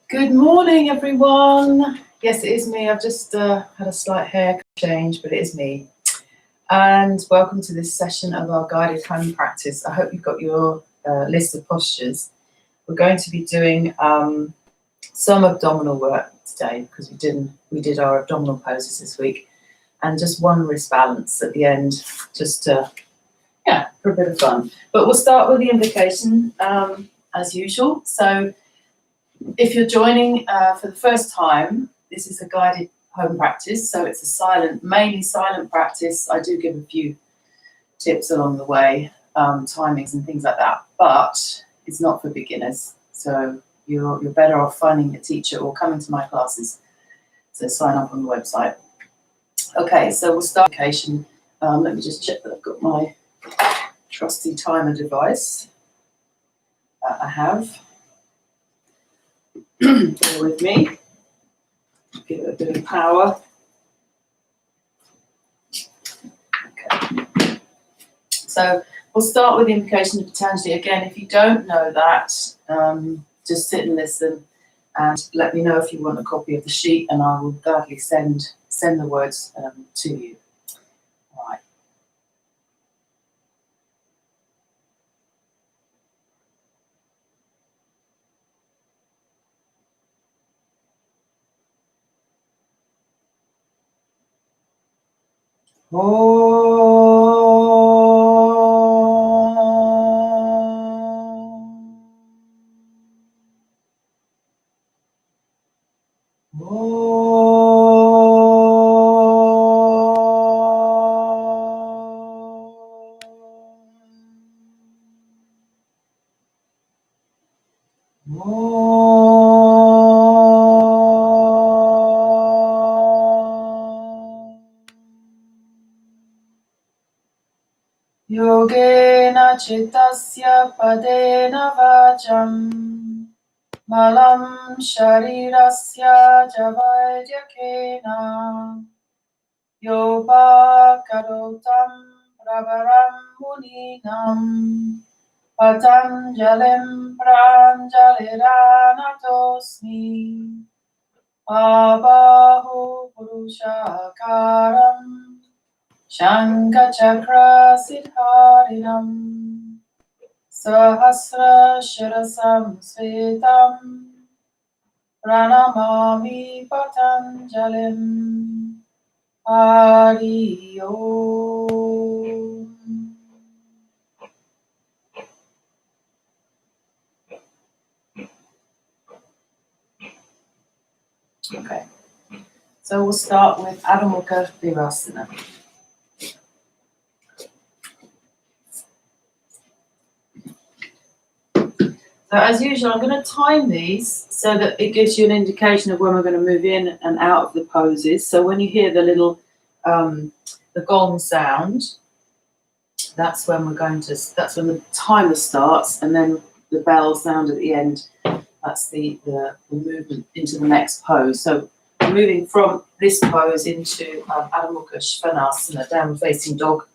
Good morning, everyone. Yes, it is me. I've just had a slight hair change, but it is me. And welcome to this session of our guided home practice. I hope you've got your list of postures. We're going to be doing some abdominal work today because we did our abdominal poses this week, and just one wrist balance at the end, just for a bit of fun. But we'll start with the invocation as usual. So if you're joining for the first time, this is a guided home practice, so it's a mainly silent practice. I do give a few tips along the way, timings and things like that, but it's not for beginners. So you're better off finding a teacher or coming to my classes. So sign up on the website. Okay, so we'll start invocation. Let me just check that I've got my trusty timer device. I have. Bear with me. Give it a bit of power. Okay. So we'll start with the invocation of Patanjali. Again, if you don't know that, just sit and listen and let me know if you want a copy of the sheet, and I will gladly send the words to you. All right. Yogena Chittasya Padena Vacham Malam Sharirasya Javaidhyakena Yopa Karotam Pravaram Muninam Patanjalem Pranjaliranatosmi Abahu Purushakaram Shankachakra Siddharinam Sahasra Shirasam Svetam Pranamami Patanjalim Hari Om. Okay, so we'll start with Adho Mukha Virasana. So as usual, I'm going to time these so that it gives you an indication of when we're going to move in and out of the poses. So when you hear the little, the gong sound, that's when that's when the timer starts, and then the bell sound at the end. That's the movement into the next pose. So moving from this pose into Adho Mukha Svanasana, downward facing dog.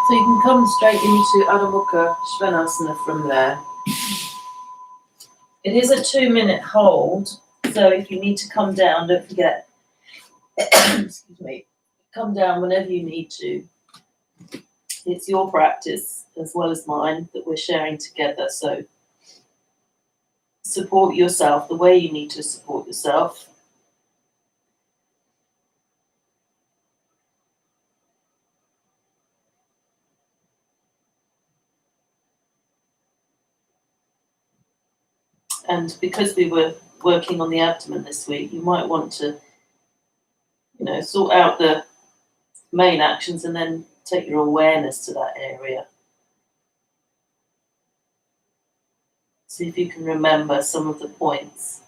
So you can come straight into Adho Mukha Svanasana from there. It is a 2-minute hold, so if you need to come down, don't forget, excuse me, come down whenever you need to. It's your practice as well as mine that we're sharing together, so support yourself the way you need to support yourself. And because we were working on the abdomen this week, you might want to, sort out the main actions and then take your awareness to that area. See if you can remember some of the points.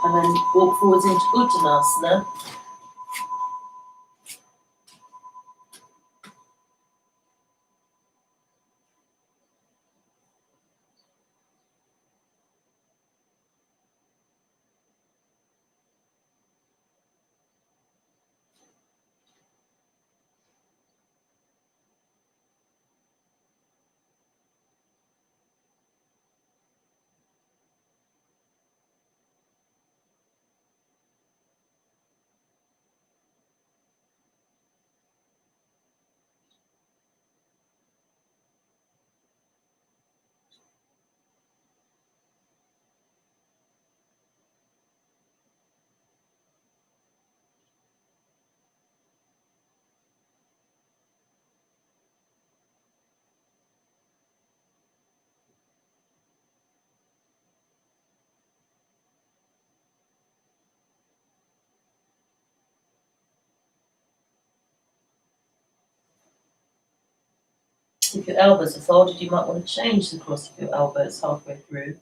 And then walk forwards into Uttanasana. If your elbows are folded, you might want to change the cross of your elbows halfway through.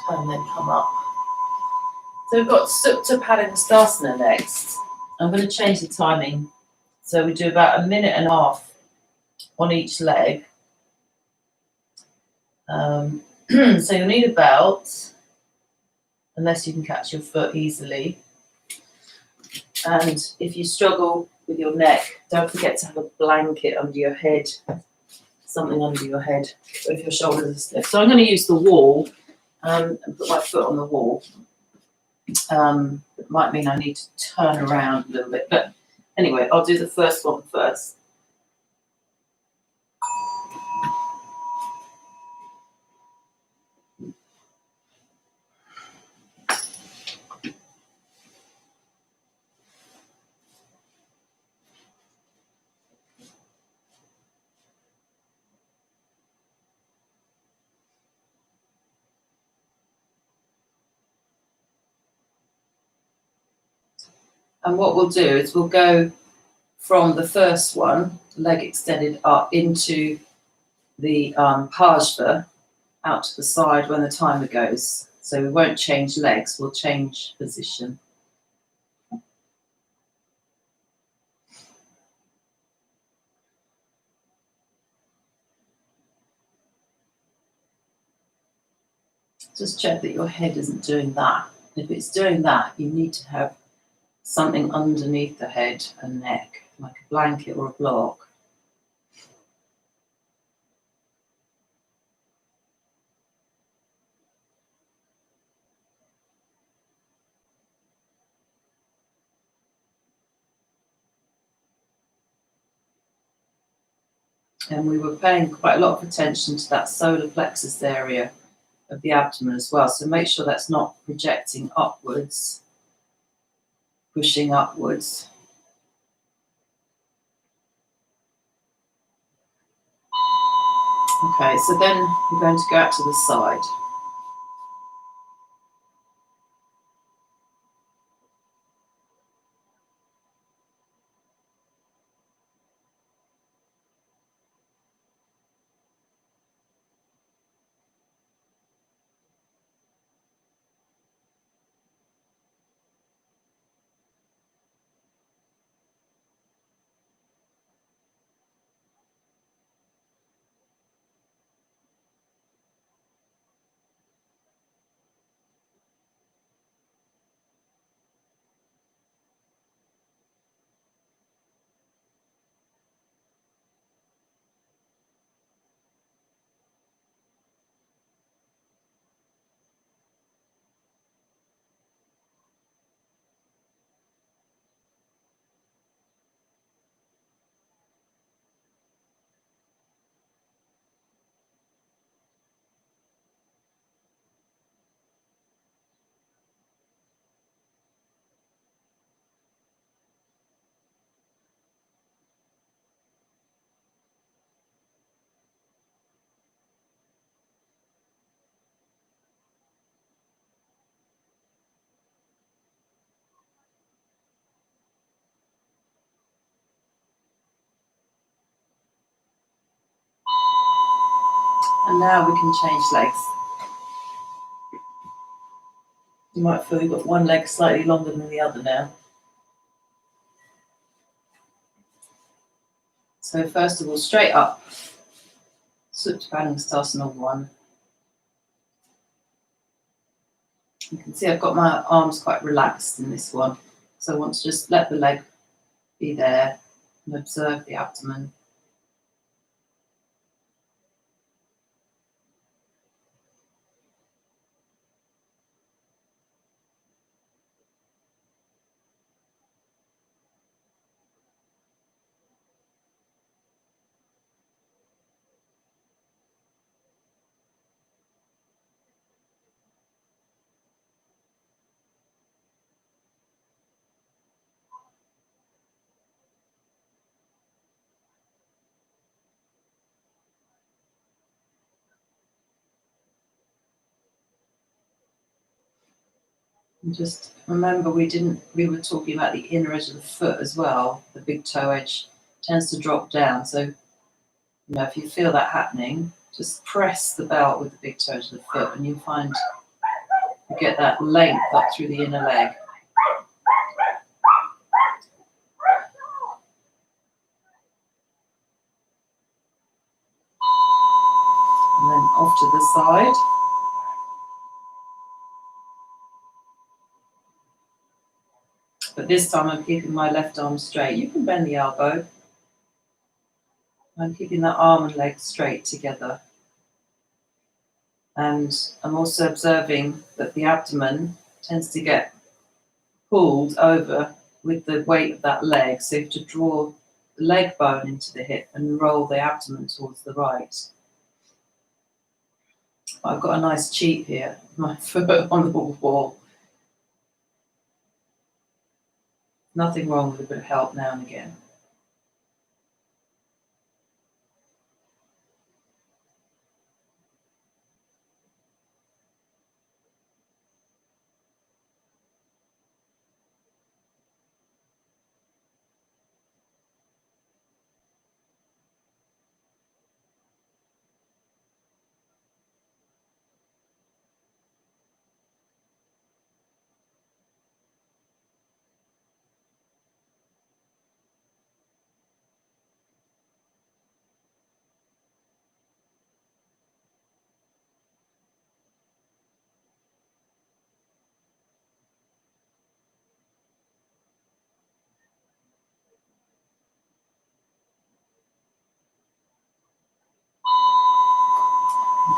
And then come up. So we've got Supta Padangusthasana next. I'm going to change the timing. So we do about 1.5 minutes on each leg. So you'll need a belt, unless you can catch your foot easily. And if you struggle with your neck, don't forget to have a blanket under your head, something under your head if your shoulders are stiff. So I'm going to use the wall and put my foot on the wall. It might mean I need to turn around a little bit, but anyway, I'll do the first one first. And what we'll do is we'll go from the first one, leg extended up, into the Pajva out to the side when the timer goes. So we won't change legs, we'll change position. Just check that your head isn't doing that. If it's doing that, you need to have something underneath the head and neck, like a blanket or a block. And we were paying quite a lot of attention to that solar plexus area of the abdomen as well. So make sure that's not projecting upwards, pushing upwards. Okay, so then we're going to go out to the side. And now we can change legs. You might feel you've got one leg slightly longer than the other now. So first of all, straight up, Supta 1. You can see I've got my arms quite relaxed in this one. So I want to just let the leg be there and observe the abdomen. And just remember, we were talking about the inner edge of the foot as well. The big toe edge tends to drop down. So, if you feel that happening, just press the belt with the big toe edge of the foot and you'll find you get that length up through the inner leg. And then off to the side. But this time I'm keeping my left arm straight. You can bend the elbow. I'm keeping that arm and leg straight together. And I'm also observing that the abdomen tends to get pulled over with the weight of that leg. So you have to draw the leg bone into the hip and roll the abdomen towards the right. I've got a nice cheat here, my foot on the wall. Nothing wrong with a bit of help now and again.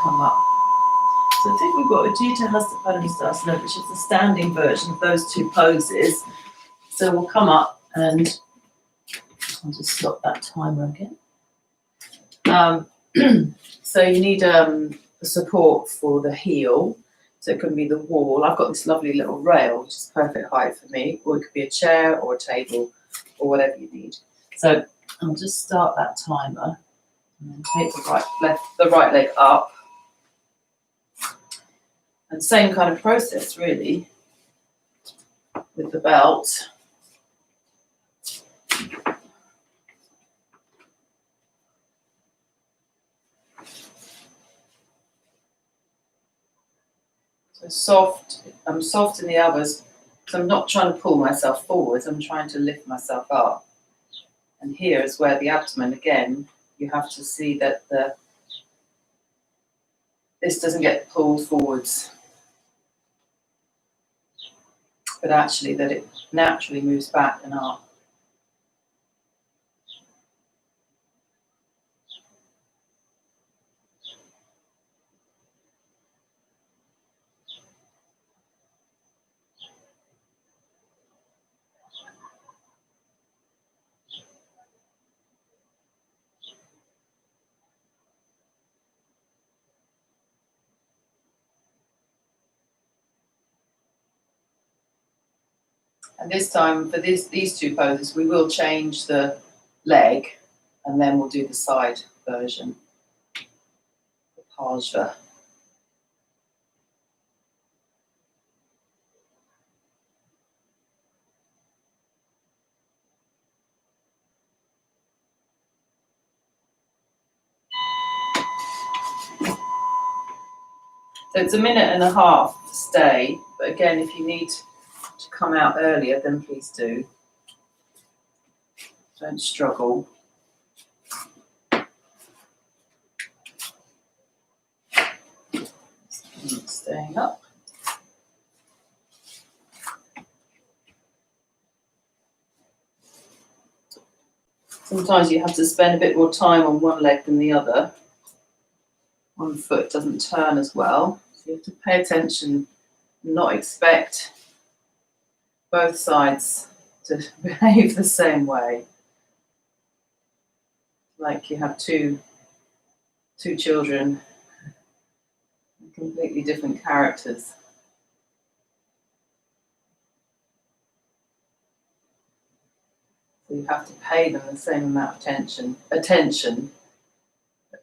Come up. So I think we've got Ajita Hasta Padangusthasana, which is the standing version of those two poses. So we'll come up and I'll just stop that timer again. So you need support for the heel. So it can be the wall. I've got this lovely little rail, which is perfect height for me, or it could be a chair or a table or whatever you need. So I'll just start that timer and then take the right leg up. And same kind of process really with the belt. So soft, I'm soft in the elbows, so I'm not trying to pull myself forwards, I'm trying to lift myself up. And here is where the abdomen, again, you have to see that this doesn't get pulled forwards, but actually that it naturally moves back and up. And this time, for these two poses, we will change the leg, and then we'll do the side version, the Pajva. So it's a minute and a half stay, but again, if you need to come out earlier, then please do. Don't struggle. Staying up. Sometimes you have to spend a bit more time on one leg than the other. One foot doesn't turn as well, so you have to pay attention, not expect both sides to behave the same way. Like you have two children, completely different characters. So you have to pay them the same amount of attention, but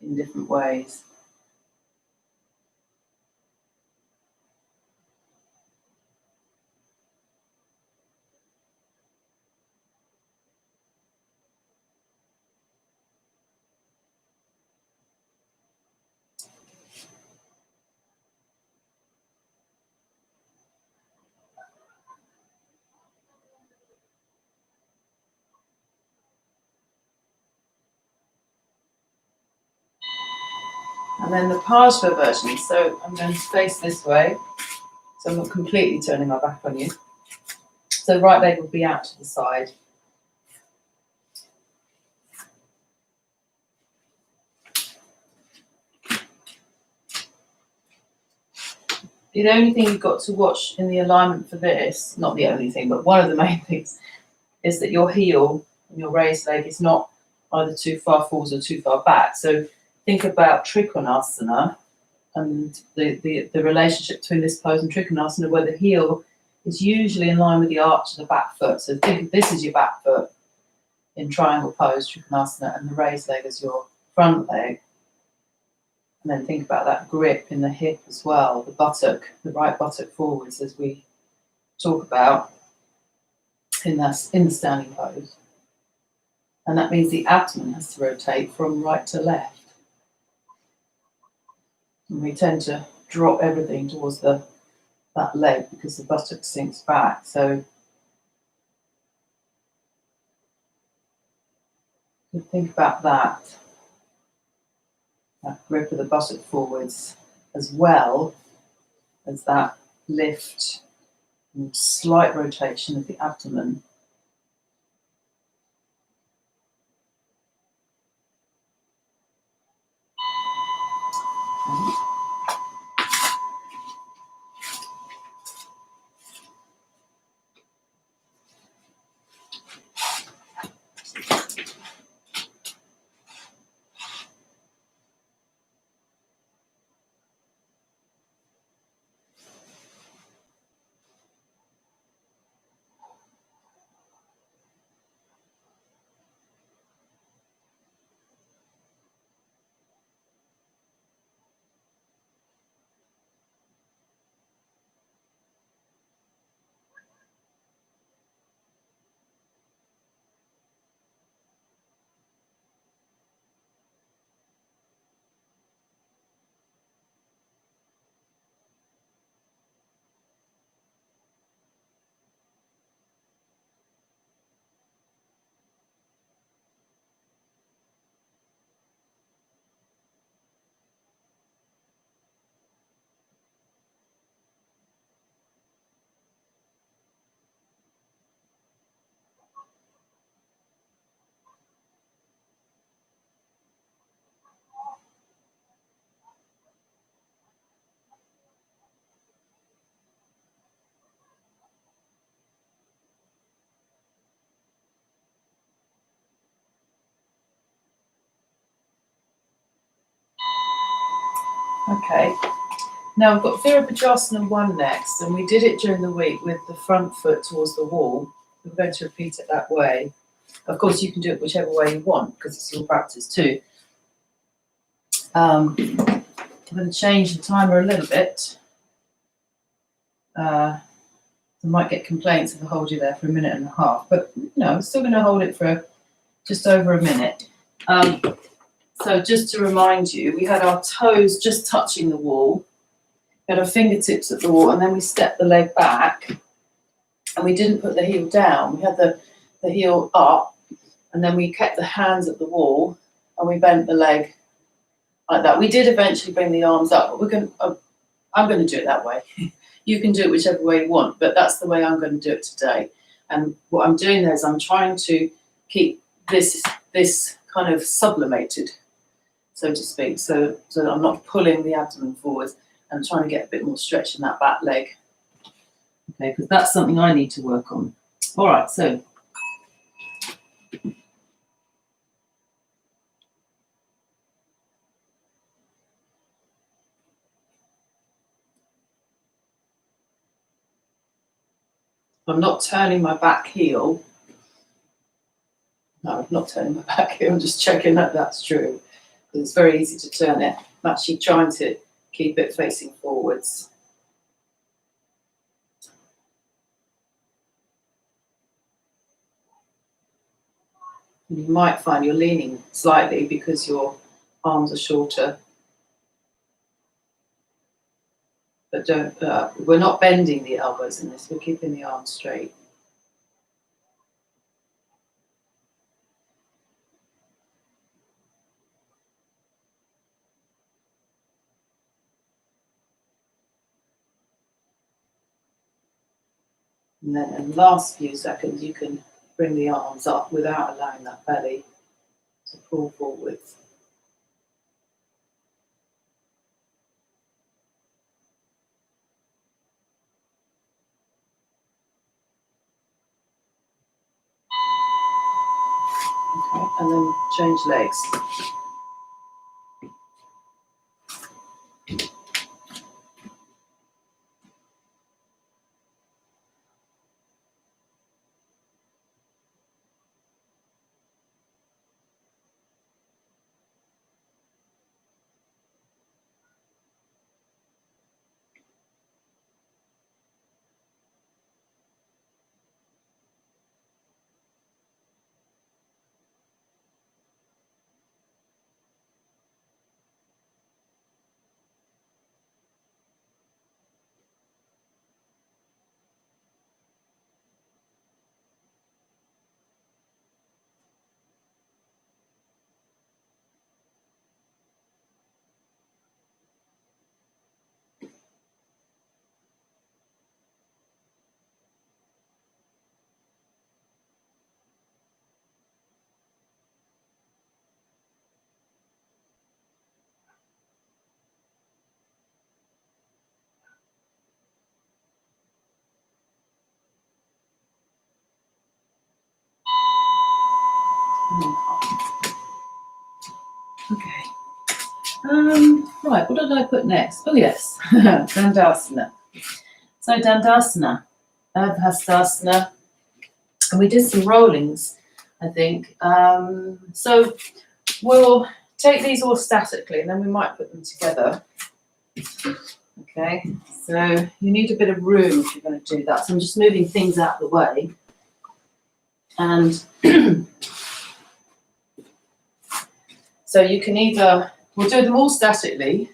in different ways. And then the Pajva version, so I'm going to face this way, so I'm not completely turning my back on you. So the right leg will be out to the side. The only thing you've got to watch in the alignment for this, not the only thing, but one of the main things, is that your heel and your raised leg is not either too far forwards or too far back. So think about Trikonasana and the relationship between this pose and Trikonasana, where the heel is usually in line with the arch of the back foot. So think of this as your back foot in triangle pose, Trikonasana, and the raised leg as your front leg. And then think about that grip in the hip as well, the buttock, the right buttock forwards, as we talk about in the standing pose. And that means the abdomen has to rotate from right to left. And we tend to drop everything towards that leg because the buttock sinks back. So think about that grip of the buttock forwards, as well as that lift and slight rotation of the abdomen. Okay, now we've got Virabhadrasana 1 next, and we did it during the week with the front foot towards the wall. We're going to repeat it that way. Of course, you can do it whichever way you want because it's your practice too. I'm going to change the timer a little bit. I might get complaints if I hold you there for 1.5 minutes, but I'm still going to hold it for just over a minute. So just to remind you, we had our toes just touching the wall, we had our fingertips at the wall, and then we stepped the leg back, and we didn't put the heel down. We had the heel up, and then we kept the hands at the wall, and we bent the leg like that. We did eventually bring the arms up, but I'm going to do it that way. You can do it whichever way you want, but that's the way I'm going to do it today. And what I'm doing there is I'm trying to keep this kind of sublimated, so to speak, so that I'm not pulling the abdomen forwards and trying to get a bit more stretch in that back leg. Okay, because that's something I need to work on. All right, so I'm not turning my back heel. No, I'm not turning my back heel. I'm just checking that that's true. It's very easy to turn it. I'm actually trying to keep it facing forwards. You might find you're leaning slightly because your arms are shorter. But we're not bending the elbows in this, we're keeping the arms straight. And then in the last few seconds, you can bring the arms up without allowing that belly to pull forwards. and then change legs. Okay. Right, what did I put next? Oh yes, Dandasana. So Dandasana, Hastasana, and we did some rollings, I think. So we'll take these all statically and then we might put them together. Okay, so you need a bit of room if you're going to do that. So I'm just moving things out of the way. And so you can either, we'll do them all statically,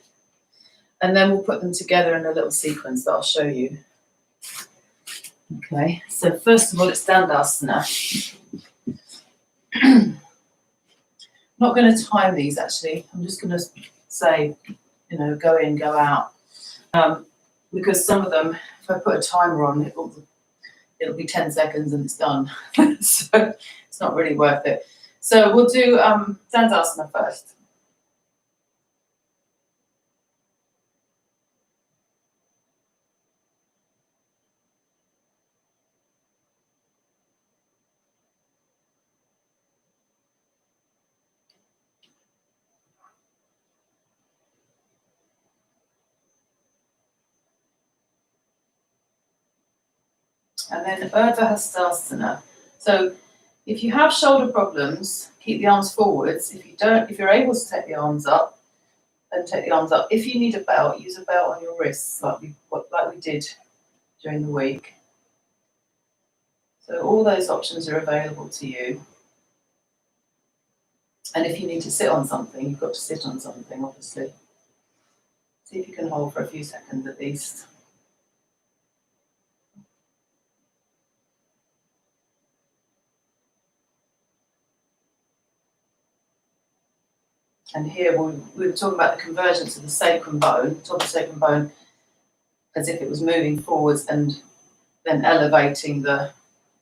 and then we'll put them together in a little sequence that I'll show you. Okay, so first of all, it's Dandasana. Not going to time these actually. I'm just going to say, go in, go out. Because some of them, if I put a timer on, it'll be 10 seconds and it's done. So it's not really worth it. So we'll do Dandasana first. And then Urdhva Hastasana. So if you have shoulder problems, keep the arms forwards. If you're able to take the arms up, then take the arms up. If you need a belt, use a belt on your wrists, like we did during the week. So all those options are available to you. And if you need to sit on something, you've got to sit on something, obviously. See if you can hold for a few seconds at least. And here we were talking about the convergence of the sacrum bone, top of the sacrum bone, as if it was moving forwards and then elevating the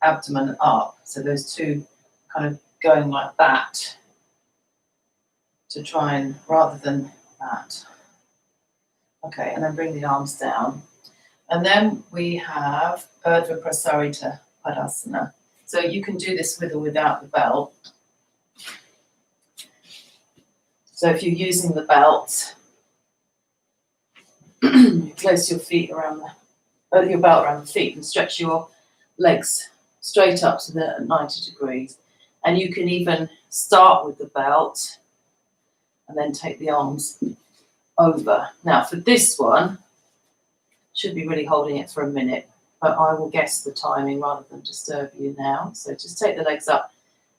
abdomen up. So those two kind of going like that to try and, rather than that. Okay, and then bring the arms down. And then we have Urdhva Prasarita Padasana. So you can do this with or without the belt. So if you're using the belt, you place your feet around your belt around the feet and stretch your legs straight up to the 90 degrees. And you can even start with the belt and then take the arms over. Now for this one, should be really holding it for a minute, but I will guess the timing rather than disturb you now. So just take the legs up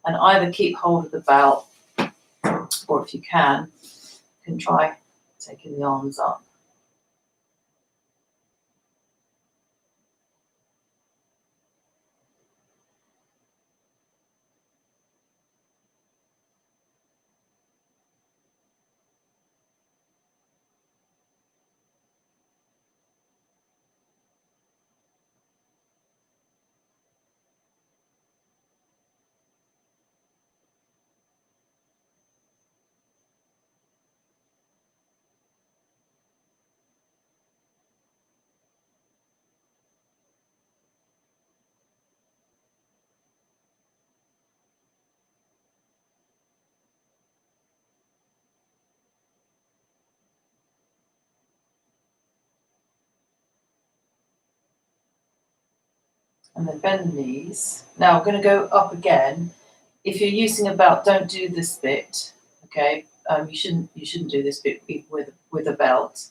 and either keep hold of the belt, or if you can try taking the arms up. And then bend the knees. Now I'm going to go up again. If you're using a belt, don't do this bit. Okay, you shouldn't do this bit with a belt.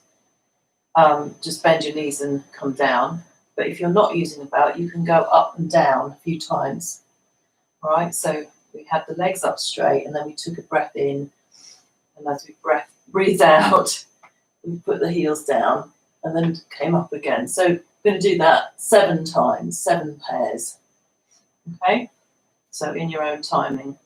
Just bend your knees and come down. But if you're not using a belt, you can go up and down a few times. All right, so we had the legs up straight, and then we took a breath in, and as we breathe out, we put the heels down, and then came up again. So we're going to do that 7 times, 7 pairs. Okay, so in your own timing.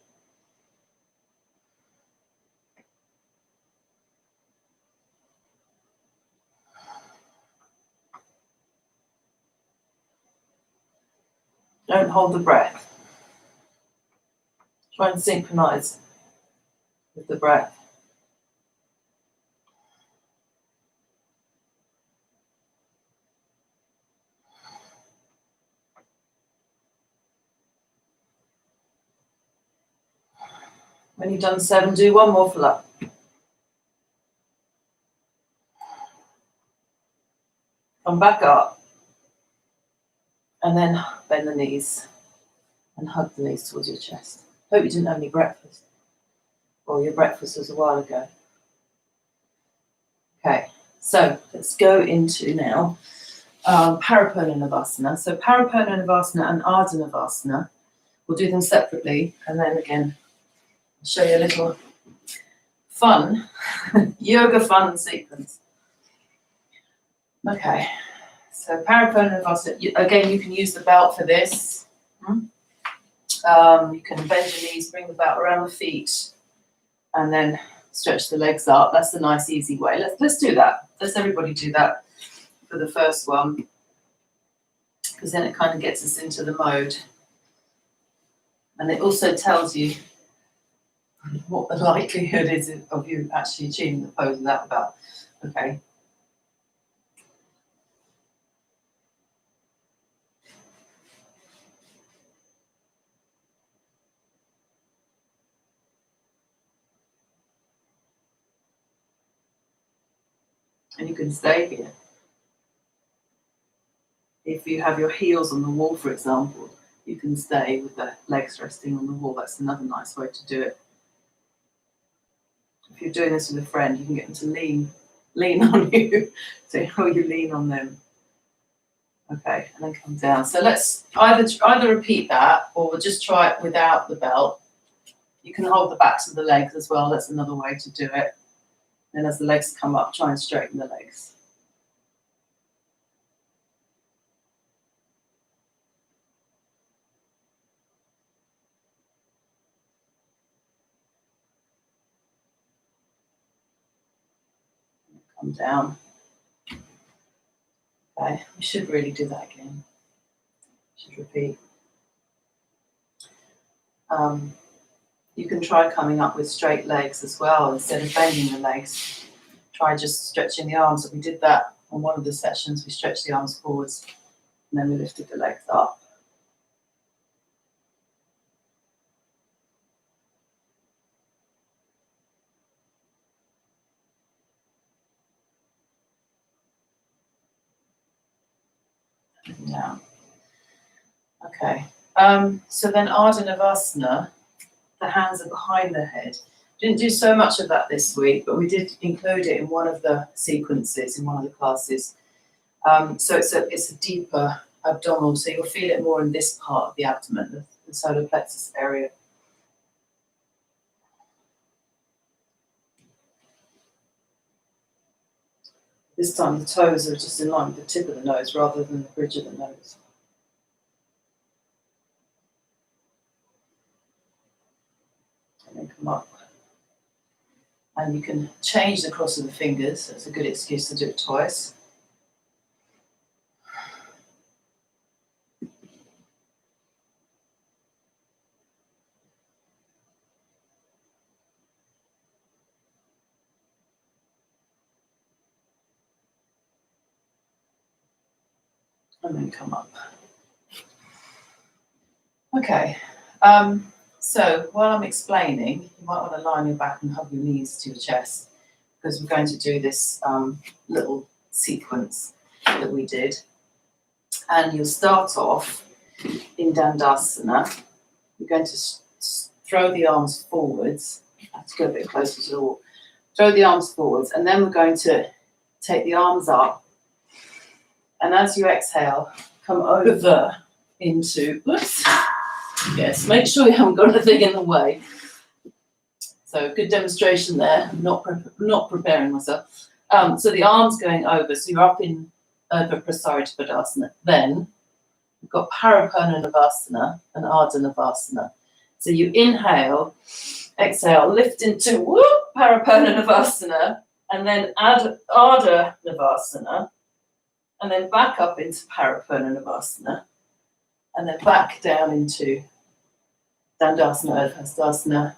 Don't hold the breath. Try and synchronize with the breath. When you've done 7, do one more full up. Come back up. And then bend the knees and hug the knees towards your chest. Hope you didn't have any breakfast. Or your breakfast was a while ago. Okay, so let's go into now Parapurnanavasana. So Parapurnanavasana and Ardhanavasana, we'll do them separately, and then again, I'll show you a little fun, yoga fun sequence. Okay, so Parapurnanavasana, again, you can use the belt for this. You can bend your knees, bring the belt around the feet, and then stretch the legs up. That's the nice, easy way. Let's do that. Let's everybody do that for the first one, because then it kind of gets us into the mode. And it also tells you what the likelihood is of you actually achieving the pose without the belt. Okay. And you can stay here. If you have your heels on the wall, for example, you can stay with the legs resting on the wall. That's another nice way to do it. If you're doing this with a friend, you can get them to lean on you. So how you lean on them. Okay, and then come down. So let's either repeat that, or we'll just try it without the belt. You can hold the backs of the legs as well. That's another way to do it. And as the legs come up, try and straighten the legs. Come down. Okay, we should really do that again. Should repeat. You can try coming up with straight legs as well instead of bending the legs. Try just stretching the arms. So we did that on one of the sessions. We stretched the arms forwards and then we lifted the legs up. Down. Okay. So then Ardhanavasana, the hands are behind the head. Didn't do so much of that this week, but we did include it in one of the sequences, in one of the classes. So it's a deeper abdominal, so you'll feel it more in this part of the abdomen, the solar plexus area. This time the toes are just in line with the tip of the nose rather than the bridge of the nose. And then come up. And you can change the cross of the fingers. That's a good excuse to do it twice. And then come up. Okay. So while I'm explaining, you might want to lie on your back and hug your knees to your chest, because we're going to do this little sequence that we did. And you'll start off in Dandasana. You're going to throw the arms forwards. I have to go a bit closer to the wall. Throw the arms forwards, and then we're going to take the arms up. And as you exhale, come over into, oops, yes, make sure you haven't got anything in the way. So good demonstration there, not preparing myself. So the arms going over, so you're up in Urdhva Prasarita Padasana. Then you've got Parapurna Navasana and Ardha Navasana. So you inhale, exhale, lift into Parapurna Navasana, and then add Ardha Navasana, and then back up into Parapurna Navasana, and then back down into Dandasana, Urdhva Hastasana,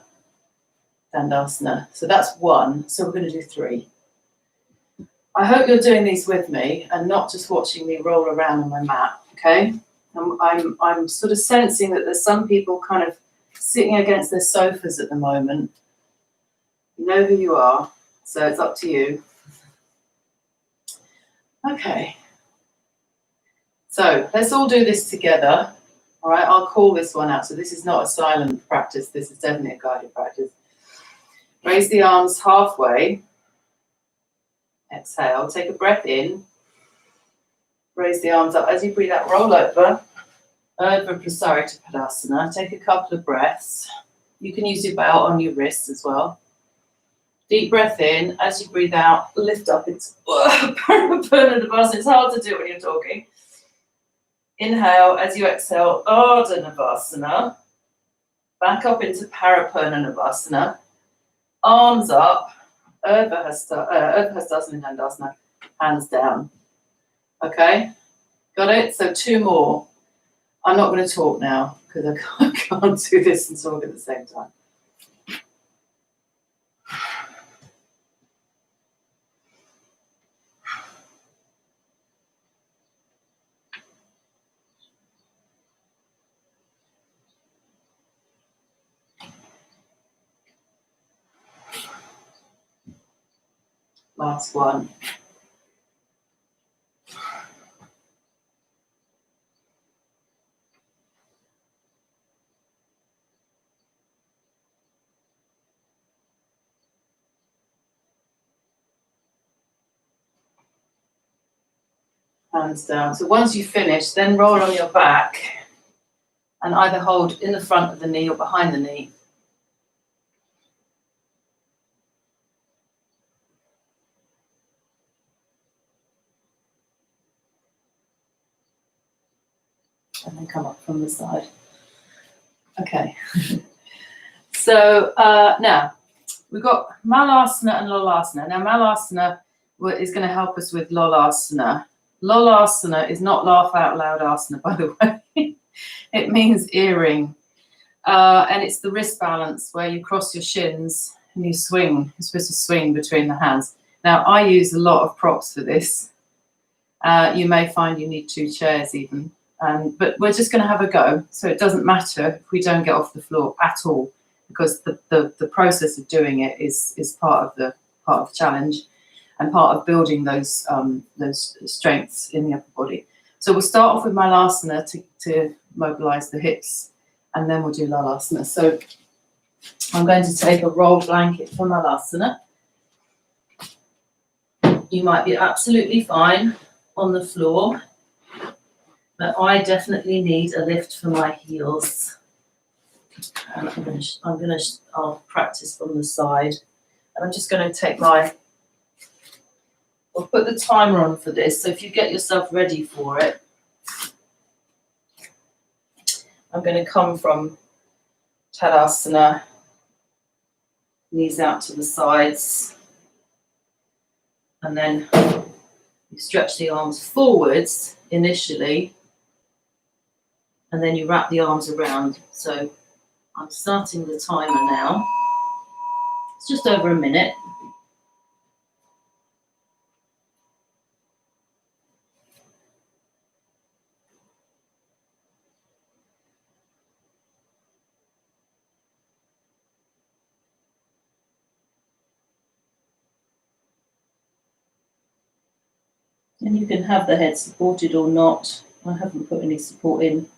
Dandasana. So that's one. So we're going to do three. I hope you're doing these with me and not just watching me roll around on my mat, okay? I'm sort of sensing that there's some people kind of sitting against their sofas at the moment. You know who you are, so it's up to you. Okay. So let's all do this together. All right, I'll call this one out. So this is not a silent practice. This is definitely a guided practice. Raise the arms halfway. Exhale. Take a breath in. Raise the arms up. As you breathe out, roll over. Urdhva Prasarita Padasana. Take a couple of breaths. You can use your belt on your wrist as well. Deep breath in. As you breathe out, lift up. It's Parapurna Navasana. It's hard to do when you're talking. Inhale. As you exhale, Ardha Navasana. Back up into Parapurna Navasana. Arms up. Urdhva Hastasana and Dandasana. Hands down. Okay? Got it? So two more. I'm not going to talk now because I can't do this and talk at the same time. Last one. Hands down. So once you finish, then roll on your back and either hold in the front of the knee or behind the knee. And then come up from the side. Okay. So now we've got Malasana and Lolasana. Now Malasana is going to help us with Lolasana. Lolasana is not laugh out loud asana, by the way. It means earring. And it's the wrist balance where you cross your shins and you swing. You're supposed to swing between the hands. Now I use a lot of props for this. You may find you need two chairs even. But we're just going to have a go. So it doesn't matter if we don't get off the floor at all, because the process of doing it is part of the challenge and part of building those strengths in the upper body. So we'll start off with Malasana to mobilize the hips, and then we'll do Lolasana. So I'm going to take a roll blanket for Malasana. You might be absolutely fine on the floor, but I definitely need a lift for my heels. And I'll practice from the side. And I'm just going to take I'll put the timer on for this. So if you get yourself ready for it, I'm going to come from Tadasana, knees out to the sides. And then you stretch the arms forwards initially, and then you wrap the arms around. So I'm starting the timer now. It's just over a minute. And you can have the head supported or not. I haven't put any support in.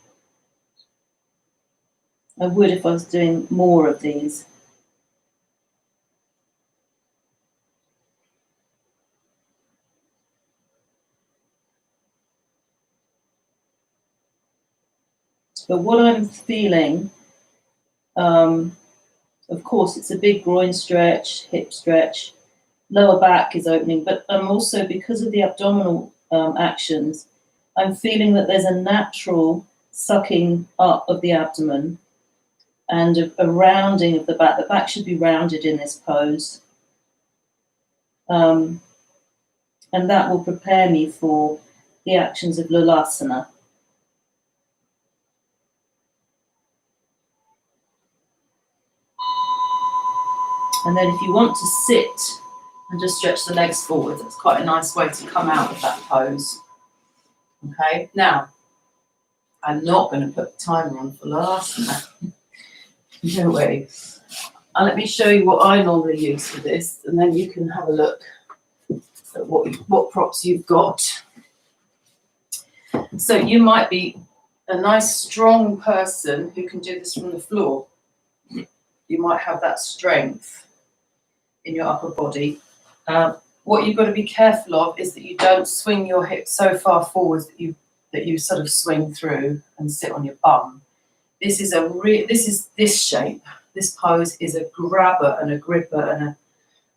I would if I was doing more of these. But what I'm feeling, of course, it's a big groin stretch, hip stretch, lower back is opening, but I'm also, because of the abdominal actions, I'm feeling that there's a natural sucking up of the abdomen and a rounding of the back. The back should be rounded in this pose. And that will prepare me for the actions of Lulasana. And then if you want to sit and just stretch the legs forward, that's quite a nice way to come out of that pose. Okay, now, I'm not going to put the timer on for Lulasana. No way. And let me show you what I normally use for this, and then you can have a look at what props you've got. So you might be a nice, strong person who can do this from the floor. You might have that strength in your upper body. What you've got to be careful of is that you don't swing your hips so far forwards that you sort of swing through and sit on your bum. This is this shape. This pose is a grabber and a gripper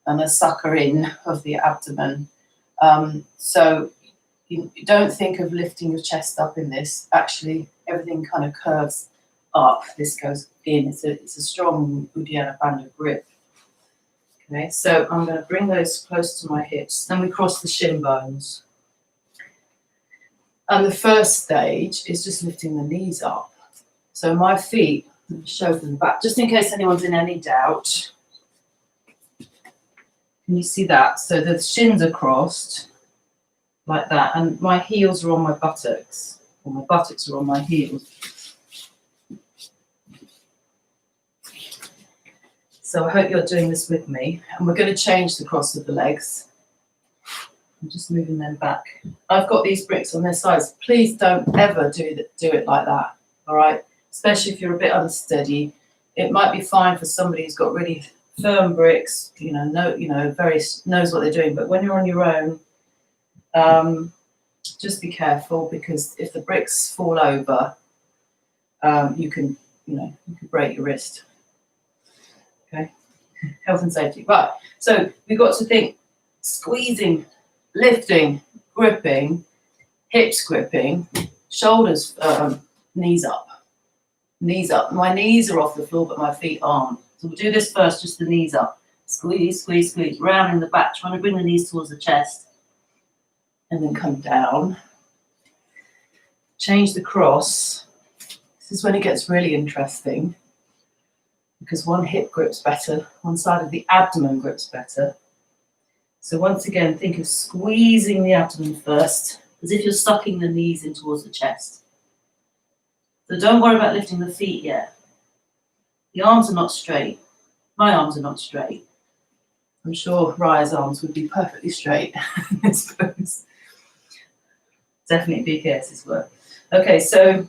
and a sucker in of the abdomen. So you don't think of lifting your chest up in this. Actually, everything kind of curves up. This goes in. It's a strong Uddiyana Bandha grip. Okay, so I'm going to bring those close to my hips. Then we cross the shin bones. And the first stage is just lifting the knees up. So my feet, let me show them back, just in case anyone's in any doubt. Can you see that? So the shins are crossed like that, and my heels are on my buttocks, or my buttocks are on my heels. So I hope you're doing this with me. And we're going to change the cross of the legs. I'm just moving them back. I've got these bricks on their sides. Please don't ever do it like that, all right? Especially if you're a bit unsteady. It might be fine for somebody who's got really firm bricks, very knows what they're doing. But when you're on your own, just be careful, because if the bricks fall over, you can break your wrist. Okay, health and safety. Right, so we've got to think squeezing, lifting, gripping, hips gripping, shoulders, knees up. Knees up. My knees are off the floor, but my feet aren't. So we'll do this first, just the knees up. Squeeze, squeeze, squeeze, round in the back, trying to bring the knees towards the chest. And then come down. Change the cross. This is when it gets really interesting, because one hip grips better, one side of the abdomen grips better. So once again, think of squeezing the abdomen first, as if you're sucking the knees in towards the chest. So don't worry about lifting the feet yet. The arms are not straight. My arms are not straight. I'm sure Raya's arms would be perfectly straight in this pose. Definitely BKS's work. Okay, so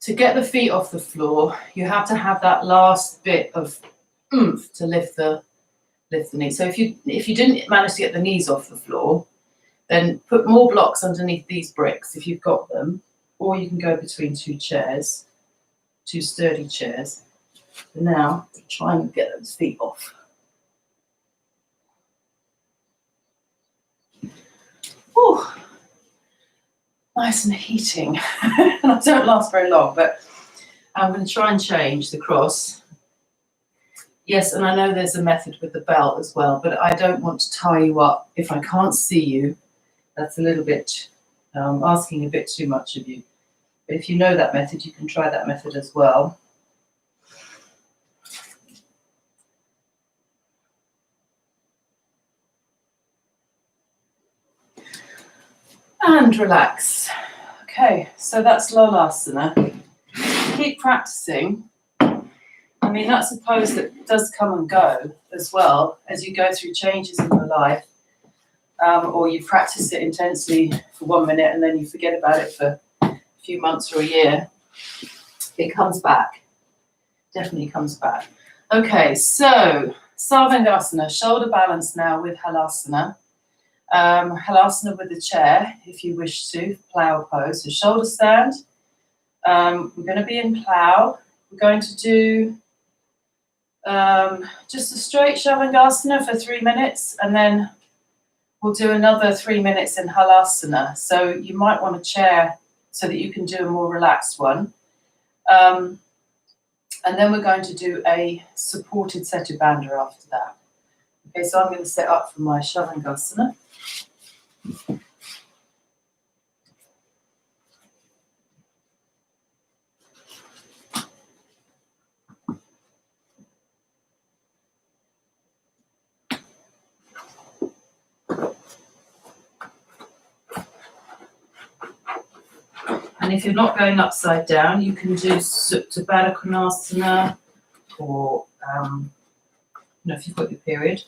to get the feet off the floor, you have to have that last bit of oomph to lift the knees. So if you didn't manage to get the knees off the floor, then put more blocks underneath these bricks if you've got them, or you can go between two chairs, two sturdy chairs. So now, try and get those feet off. Oh, nice and heating. I don't last very long, but I'm going to try and change the cross. Yes, and I know there's a method with the belt as well, but I don't want to tie you up if I can't see you. That's a little bit asking a bit too much of you. But if you know that method, you can try that method as well. And relax. Okay, so that's Lulasana. Keep practicing. I mean, that's a pose that does come and go as well as you go through changes in your life. Or you practice it intensely for 1 minute and then you forget about it for a few months or a year. it comes back. Definitely comes back. Okay, so Sarvangasana, shoulder balance now with Halasana. Halasana with the chair, if you wish to, plow pose. So shoulder stand. We're going to be in plow. We're going to do just a straight Shavasana for 3 minutes, and then we'll do another 3 minutes in Halasana. So you might want a chair so that you can do a more relaxed one. And then we're going to do a supported Setu Bandha after that. Okay, so I'm going to set up for my Shavasana. And if you're not going upside down, you can do Supta Baddha Konasana, or if you've got your period,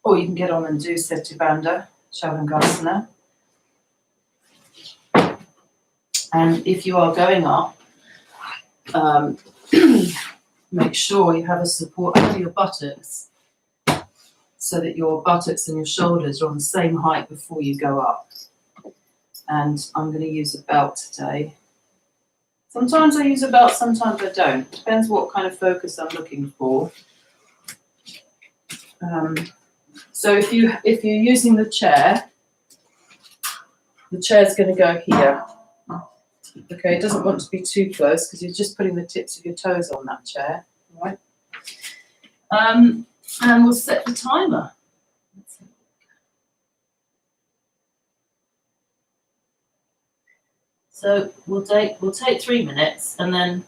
or you can get on and do Setu Bandha, Shavasana. And if you are going up, make sure you have a support over your buttocks, so that your buttocks and your shoulders are on the same height before you go up. And I'm going to use a belt today. Sometimes I use a belt, sometimes I don't. Depends what kind of focus I'm looking for. So if you're using the chair is going to go here. Okay, it doesn't want to be too close because you're just putting the tips of your toes on that chair. Right? And we'll set the timer. So we'll take 3 minutes, and then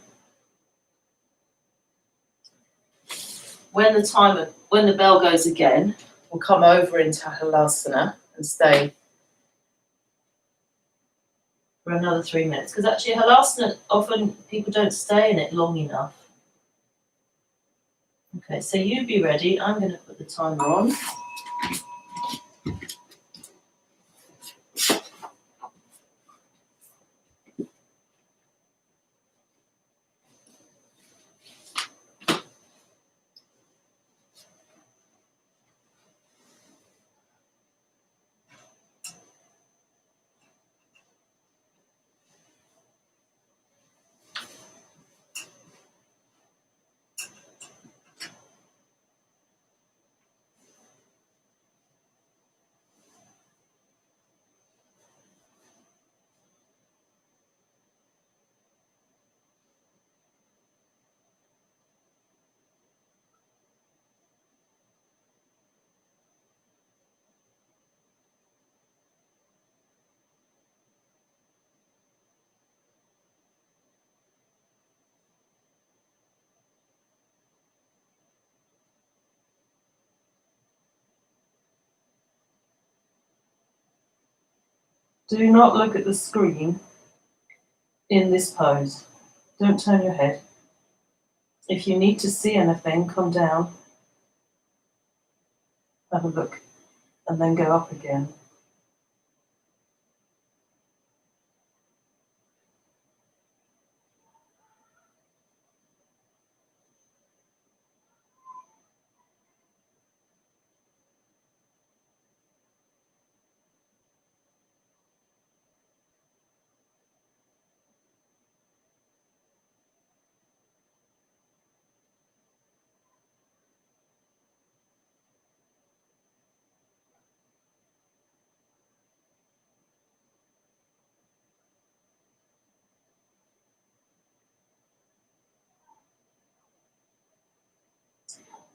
when the bell goes again, we'll come over into Halasana and stay for another 3 minutes. Because actually Halasana, often people don't stay in it long enough. Okay, so you be ready. I'm going to put the timer on. Do not look at the screen in this pose. Don't turn your head. If you need to see anything, come down, have a look, and then go up again.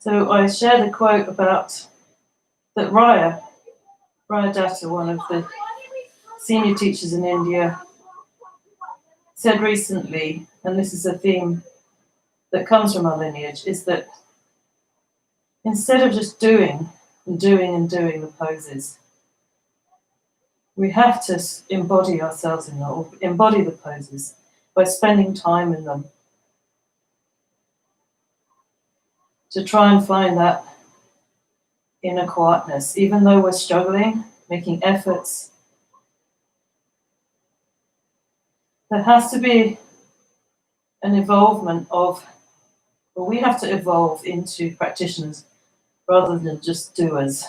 So I shared a quote about that Raya Datta, one of the senior teachers in India, said recently, and this is a theme that comes from our lineage, is that instead of just doing the poses, we have to embody ourselves in them, or embody the poses by spending time in them, to try and find that inner quietness, even though we're struggling, making efforts. There has to be an evolvement of, well, we have to evolve into practitioners rather than just doers.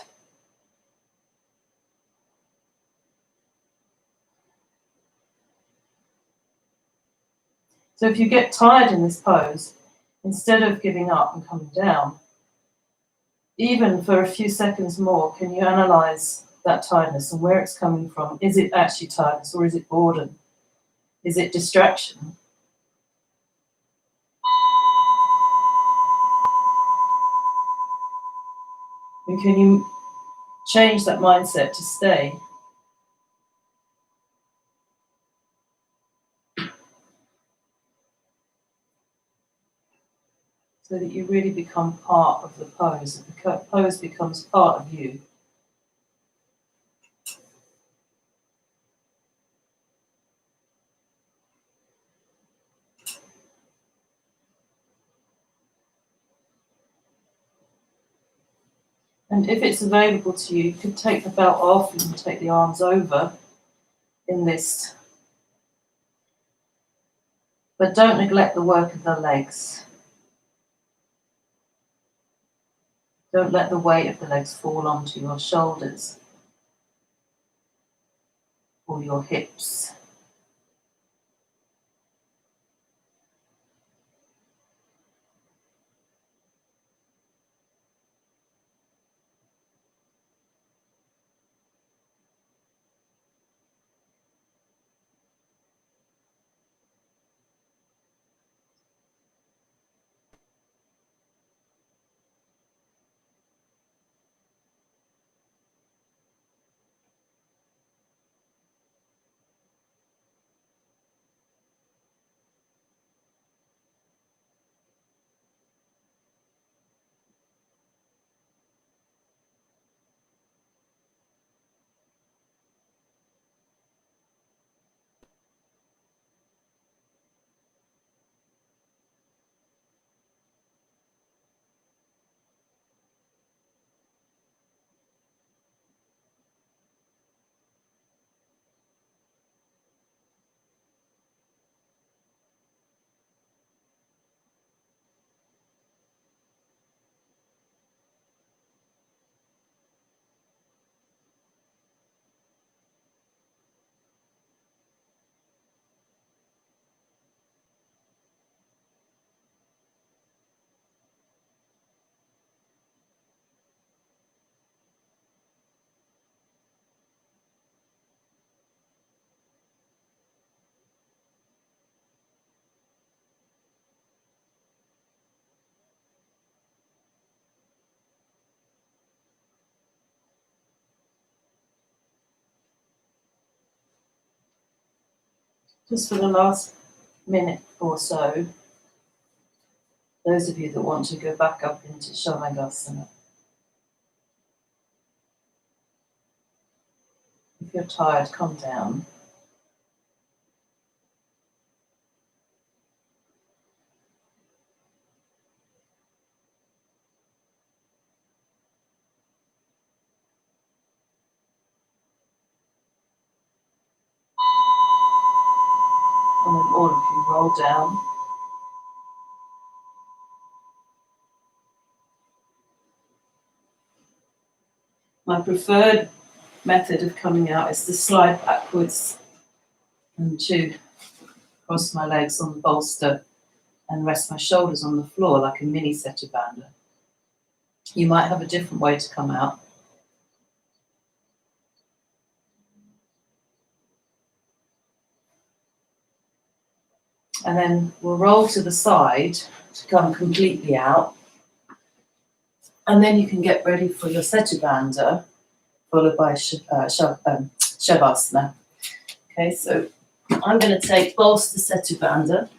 So if you get tired in this pose, instead of giving up and coming down, even for a few seconds more, can you analyze that tiredness and where it's coming from? Is it actually tiredness, or is it boredom? Is it distraction? And can you change that mindset to stay? So that you really become part of the pose. The pose becomes part of you. And if it's available to you, you could take the belt off and take the arms over in this. But don't neglect the work of the legs. Don't let the weight of the legs fall onto your shoulders or your hips. Just for the last minute or so, those of you that want to go back up into Shavasana, if you're tired, come down. And then all of you roll down. My preferred method of coming out is to slide backwards and to cross my legs on the bolster and rest my shoulders on the floor like a mini Setabanda. You might have a different way to come out. And then we'll roll to the side to come completely out. And then you can get ready for your Setabanda, followed by Shavasana. Okay, so I'm going to take bolster Setabanda.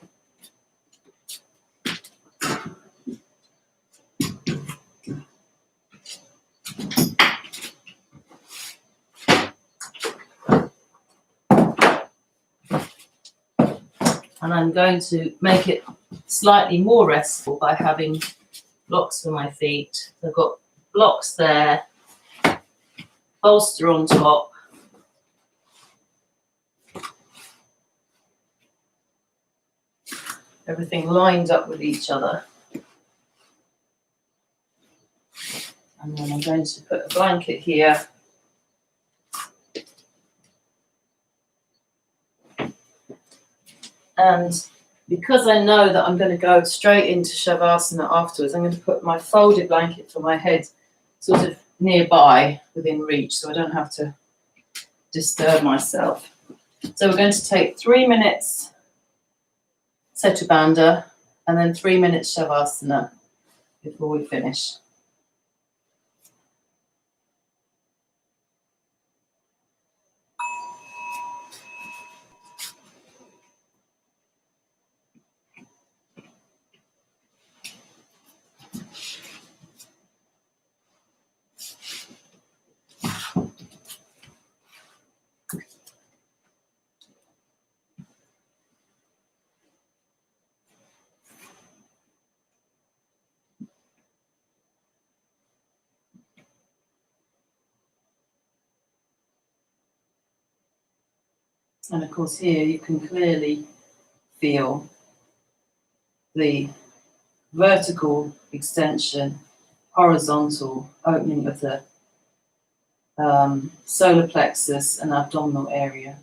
And I'm going to make it slightly more restful by having blocks for my feet. I've got blocks there, bolster on top, everything lined up with each other. And then I'm going to put a blanket here. And because I know that I'm going to go straight into Shavasana afterwards, I'm going to put my folded blanket for my head sort of nearby, within reach, so I don't have to disturb myself. So we're going to take 3 minutes Setu Bandha and then 3 minutes Shavasana before we finish. And of course here you can clearly feel the vertical extension, horizontal opening of the solar plexus and abdominal area.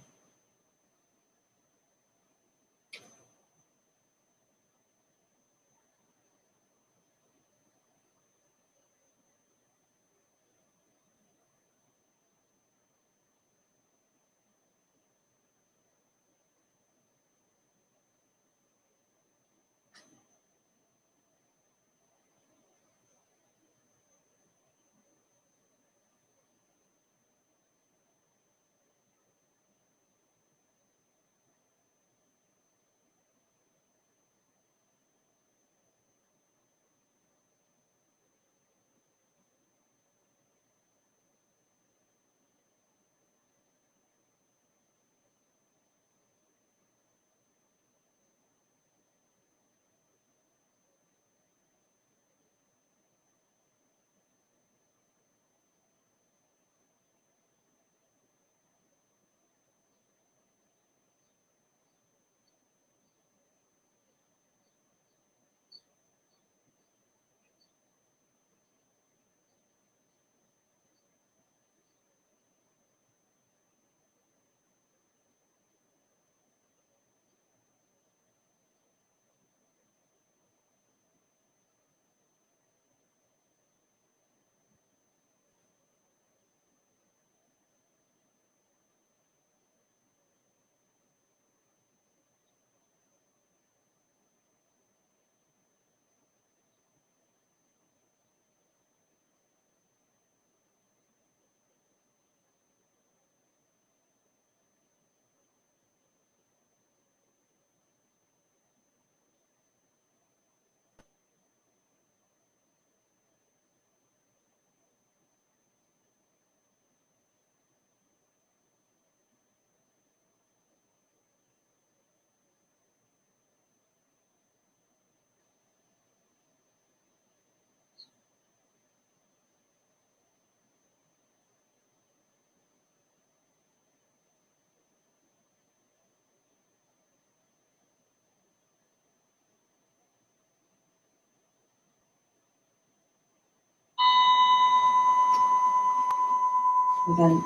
And then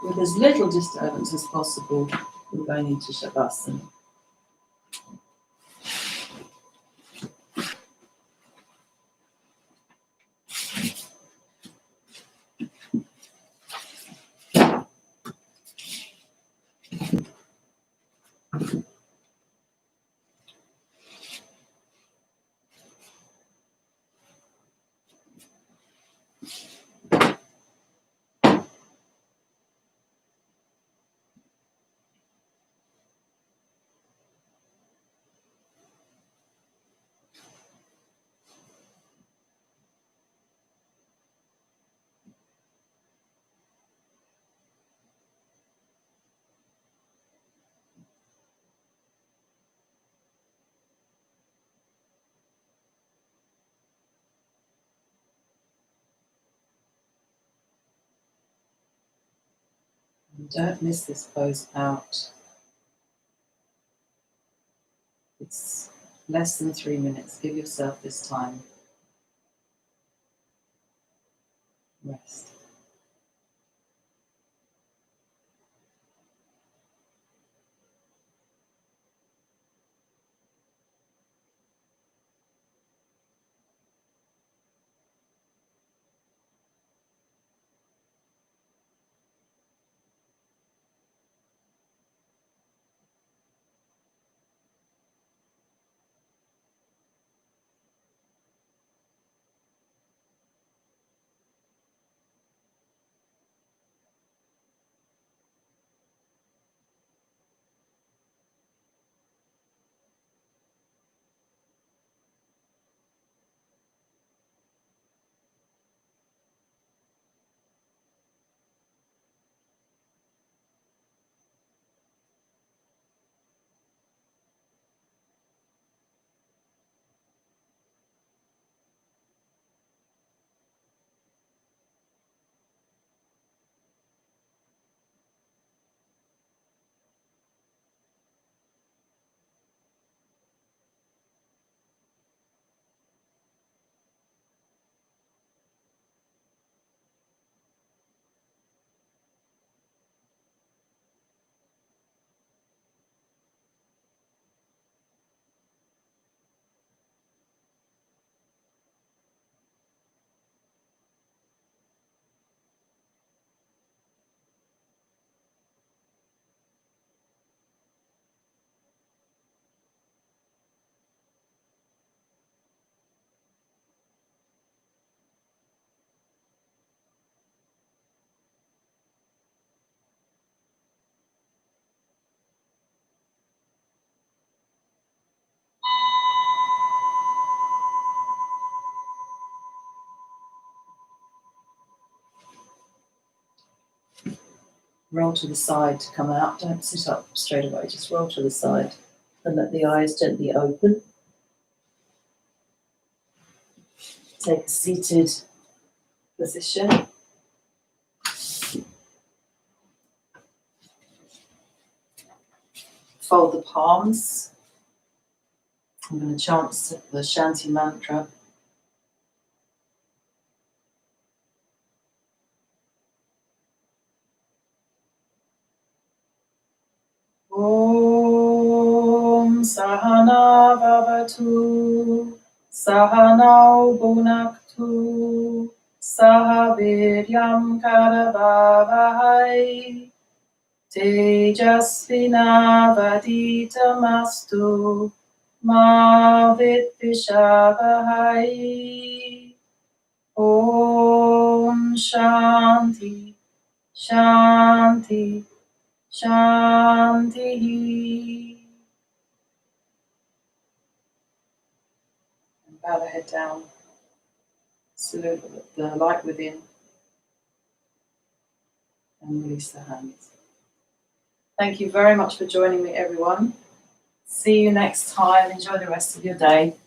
with as little disturbance as possible, we're going into Shavasana. And don't miss this pose out. It's Less than 3 minutes. Give yourself this time. Rest. Roll to the side to come out. Don't sit up straight away. Just roll to the side and let the eyes gently open. Take a seated position. Fold the palms. I'm going to chant the Shanti mantra. Om Sahana Vavatu Sahanau Bhunaktu Sahaviryam Karavavahai Tejasvinavaditamastu Ma Vidvishavahai. Om Shanti Shanti Shanti. And bow the head down. Salute the light within. And release the hands. Thank you very much for joining me, everyone. See you next time. Enjoy the rest of your day.